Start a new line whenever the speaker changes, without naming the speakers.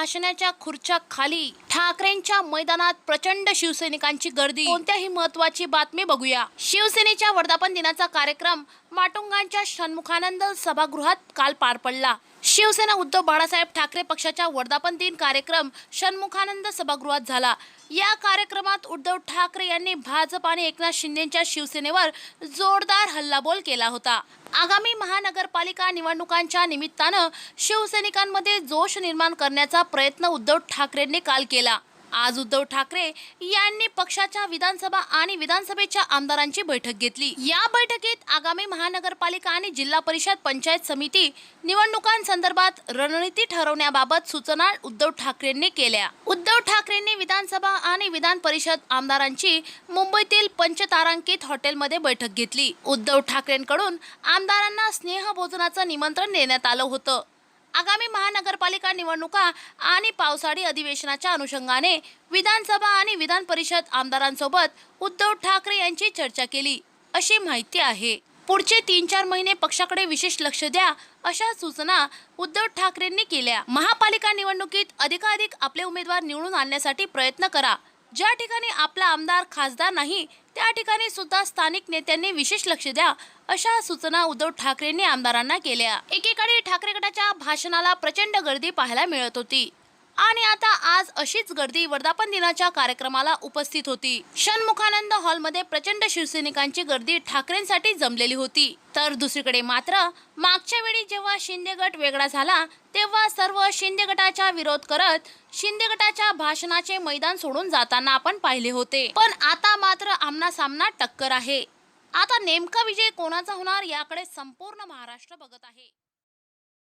भाषणाच्या खुर्च्या खाली ठाकरेंच्या मैदानात प्रचंड शिवसैनिकांची गर्दी। कोणत्याही महत्त्वाची बातमी बघूया। शिवसेनेच्या वर्धापन दिनाचा कार्यक्रम माटुंगाच्या षण्मुखानंद सभागृहात काल पार पडला। शिवसेना उद्धव बाळासाहेब ठाकरे पक्षाचा वर्धापन दिन कार्यक्रम षण्मुखानंद सभागृहात झाला। या कार्यक्रमात उद्धव ठाकरे यांनी भाजप आणि एकनाथ शिंदेच्या शिवसेनेवर जोरदार हल्लाबोल केला होता। आगामी महानगरपालिका निवडणुकांच्या निमित्तानं शिवसैनिकांमध्ये जोश निर्माण करण्याचा प्रयत्न उद्धव ठाकरेंनी काल केला। आज उद्धव ठाकरे यांनी पक्षाच्या विधानसभा आणि विधानसभेच्या आमदारांची बैठक घेतली। या बैठकीत आगामी महानगरपालिका आणि जिल्हा परिषद पंचायत समिती निवडणुकांसंदर्भात रणनीती ठरवण्याबाबत सूचना उद्धव ठाकरेंनी केल्या। उद्धव ठाकरेंनी विधानसभा आणि विधान परिषद आमदारांची मुंबईतील पंचतारांकित हॉटेलमध्ये बैठक घेतली। उद्धव ठाकरेंकडून आमदारांना स्नेहभोजनाचं निमंत्रण देण्यात आलं होतं। आगामी महानगरपालिका निवडणुका आणि पावसाळी अधिवेशनाच्या अनुषंगाने विधानसभा आणि विधान परिषद आमदारांसोबत उद्धव ठाकरे यांची चर्चा केली अशी माहिती आहे। पुढचे 3-4 महिने पक्षाकडे विशेष लक्ष द्या अशा सूचना उद्धव ठाकरेंनी केल्या। महापालिका निवडणुकीत अधिकाधिक आपले उमेदवार निवडून आणण्यासाठी प्रयत्न करा। ज्या ठिकाणी आपला आमदार खासदार नाही त्या ठिकाणी सुद्धा स्थानिक नेत्यांनी विशेष लक्ष द्या अशा सूचना उद्धव ठाकरेंनी आमदारांना केल्या। एकीकडे ठाकरे गटाच्या भाषणाला प्रचंड गर्दी पाहायला मिळत होती आणि आता आज अशीच गर्दी वर्धापन दिनाच्या कार्यक्रमाला उपस्थित होती। षण्मुखानंद हॉलमध्ये प्रचंड शिवसैनिकांची गर्दी ठाकरेंसाठी जमलेली होती। तर दुसरीकडे मात्र मागच्या वेळी जेव्हा शिंदे गट वेगळा झाला तेव्हा सर्व शिंदे गटाचा विरोध करत शिंदे गटाच्या भाषणाचे मैदान सोडून जाताना आपण पाहिले होते। पण आता मात्र आमना-सामना टक्कर आहे। आता नेमका विजय कोणाचा होणार याकडे संपूर्ण महाराष्ट्र बघत आहे।